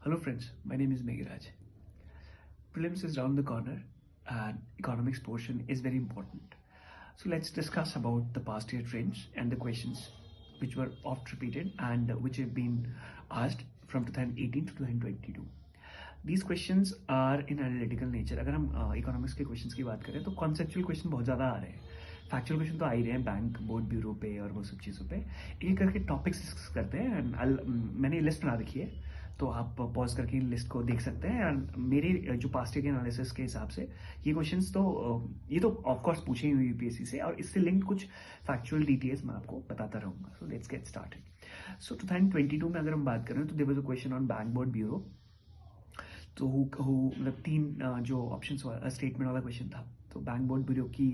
Hello friends, my name is Meghraj. Prelims is round the corner and economics portion is very important. So let's discuss about the past year trends and the questions which were oft repeated and which have been asked from 2018 to 2022. These questions are in analytical nature. अगर हम economics के questions की बात करें तो conceptual question बहुत ज़्यादा आ रहे हैं. फैक्चुअल क्वेश्चन तो आ ही रहे हैं बैंक बोर्ड ब्यूरो पे और वो सब चीज़ों पे. एक करके टॉपिक्स डिस्कस करते हैं एंड मैंने लिस्ट बना रखी है तो आप पॉज करके इन लिस्ट को देख सकते हैं. एंड मेरे जो पास्ट ईयर के एनालिसिस के हिसाब से ये क्वेश्चंस तो ये तो ऑफकोर्स पूछे ही हुए यूपीएससी से और इससे लिंक कुछ फैक्चुअल डिटेल्स मैं आपको बताता रहूँगा. So let's get started. So 2022 में अगर हम बात करें तो there was a question on bank board bureau. तो मतलब तीन जो ऑप्शन स्टेटमेंट वाला क्वेश्चन था. तो बैंक बोर्ड ब्यूरो की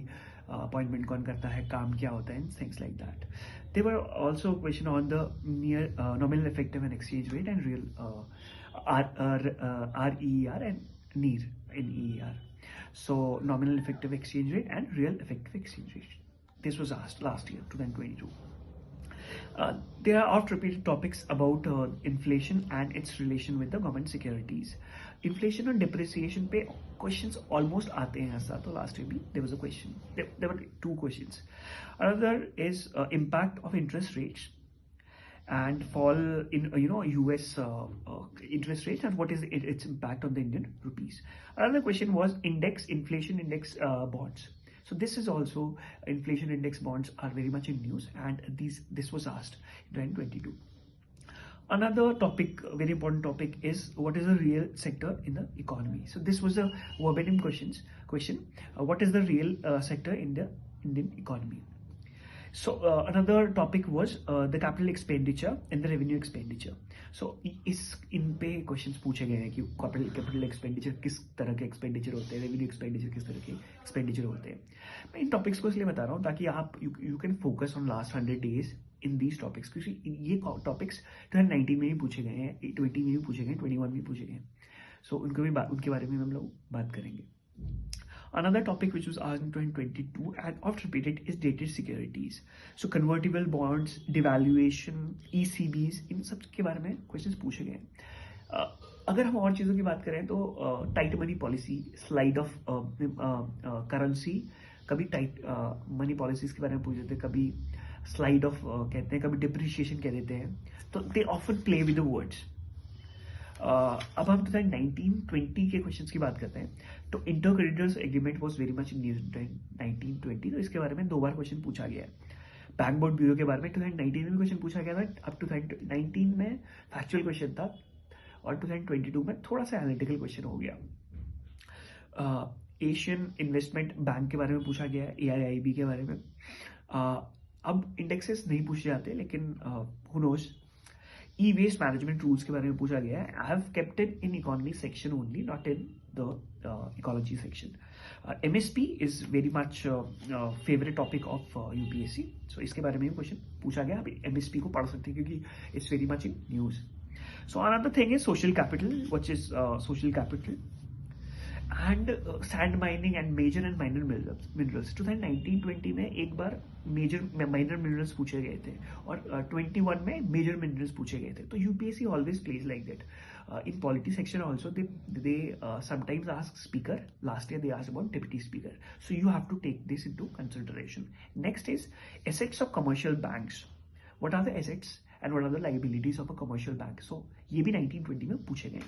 अपॉइंटमेंट कौन करता है, काम क्या होता है, things like that. There were also question on the near nominal effective and exchange rate and real REER and NEER in EER. So nominal effective exchange rate and real effective exchange rate. This was asked last year, 2022. There are oft repeated topics about inflation and its relation with the government securities. Inflation and depreciation पे questions almost आते हैं ऐसा. तो last year भी there was a question. There were two questions. Another is impact of interest rates and fall in US interest rates and what is its impact on the Indian rupees. Another question was inflation index bonds. So this is also inflation index bonds are very much in news and this was asked in 2022. Another topic, very important topic, is what is the real sector in the economy. So this was a verbatim question. What is the real sector in the Indian economy? So another topic was the capital expenditure and the revenue expenditure. So इन पे questions पूछे गए हैं कि capital expenditure किस तरह के expenditure होते हैं, रेवेन्यू एक्सपेंडिचर किस तरह के एक्सपेंडिचर होते हैं. मैं इन टॉपिक्स को इसलिए बता रहा हूँ ताकि आप you can focus on last 100 days in these topics, क्योंकि ये टॉपिक्स 2019 में भी पूछे गए हैं, 20 में भी पूछे गए, 21 में भी पूछे गए. सो उनके बारे में हम लोग बात करेंगे. Another topic which was asked in 2022 and oft repeated is dated securities. So convertible bonds, devaluation, ECBs, इन सब के बारे में क्वेश्चंस पूछे गए. अगर हम और चीज़ों की बात करें तो tight money policy, slide of currency, कभी टाइट मनी पॉलिसीज के बारे में पूछ देते हैं, कभी स्लाइड ऑफ कहते हैं, कभी डिप्रिशिएशन कह देते हैं. तो they often play with the words. अब हम 2019-20 के क्वेश्चंस की बात करते हैं. तो inter creditors agreement was very much in news 1920. तो इसके बारे में 2 बार क्वेश्चन पूछा गया है. बैंक बोर्ड ब्यूरो के बारे में 2019 में भी क्वेश्चन पूछा गया था. अब 2019 में फैक्चुअल क्वेश्चन था और 2022 में थोड़ा सा एनालिटिकल क्वेश्चन हो गया. एशियन इन्वेस्टमेंट बैंक के बारे में पूछा गया है, AIIB के बारे में. अब इंडेक्सेस नहीं पूछे जाते, लेकिन who knows. E-waste management rules के बारे में पूछा गया है. I have kept it in economy section only, not in the ecology section. MSP is very much favourite topic of UPSC. So इसके बारे में क्वेश्चन पूछा गया. आप MSP को पढ़ सकते हैं क्योंकि it's very much in news. So another thing is social capital. What is social capital and sand mining and major and minor minerals. 2019-20 में एक बार मेजर माइनर मिनरल्स पूछे गए थे और 21 में मेजर मिनरल्स पूछे गए थे. तो UPSC always plays like that. In polity section also they sometimes ask speaker. Last year they asked about deputy speaker. So you have to take this into consideration. Next is assets of commercial banks. What are the assets and what are the liabilities of a commercial bank. So ये भी 1920 में पूछे गए.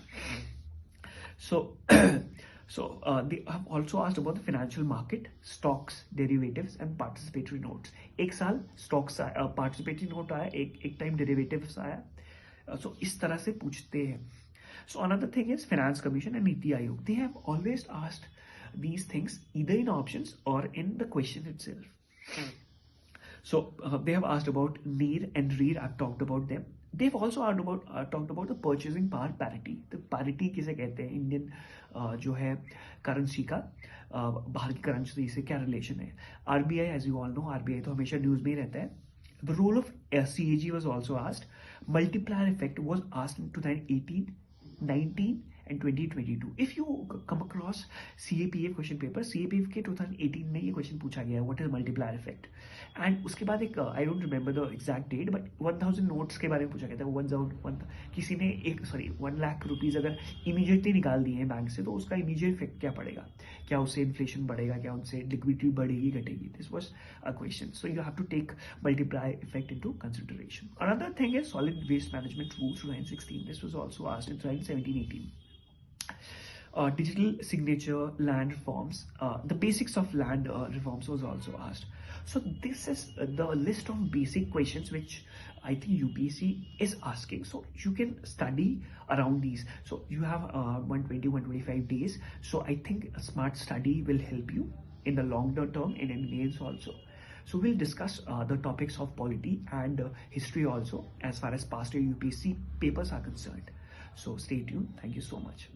So they have also asked about the financial market, stocks, derivatives and participatory notes. एक साल stocks participatory note आया, एक time derivatives आया. So इस तरह से पूछते हैं. So another thing is Finance Commission and Niti Aayog. They have always asked these things either in options or in the question itself. So they have asked about NEER and REER. I've talked about them. They've also talked about the purchasing power parity. तो parity किसे कहते हैं? Indian जो है currency का बाहर की currency से क्या रिलेशन है. RBI, as you all know, RBI तो हमेशा न्यूज में ही रहता है. The role of CAG was also asked. Multiplier effect was asked in 2018, 19 and 2022. If you come across CAPF question paper, CAPF के 2018 में ये क्वेश्चन पूछा गया है, what is multiplier effect, and उसके बाद एक I don't remember the exact date, but 1000 notes के बारे में पूछा गया था। किसी ने 1 लाख रुपीज़ अगर इमीडिएटली निकाल दिए हैं बैंक से, तो उसका इमीडिएट इफेक्ट क्या पड़ेगा, क्या उससे इन्फ्लेशन बढ़ेगा, क्या उनसे लिक्विडिटी बढ़ेगी घटेगी। This was a question, so you have to take multiplier effect into consideration. Another thing is solid waste management rules 2016. This was also asked in 2017-18. Digital signature land reforms, the basics of land reforms was also asked. So this is the list of basic questions which I think UPSC is asking. So you can study around these. So you have 120-125 days. So I think a smart study will help you in the longer term and in mains also. So we'll discuss the topics of polity and history also as far as past year UPSC papers are concerned. So stay tuned. Thank you so much.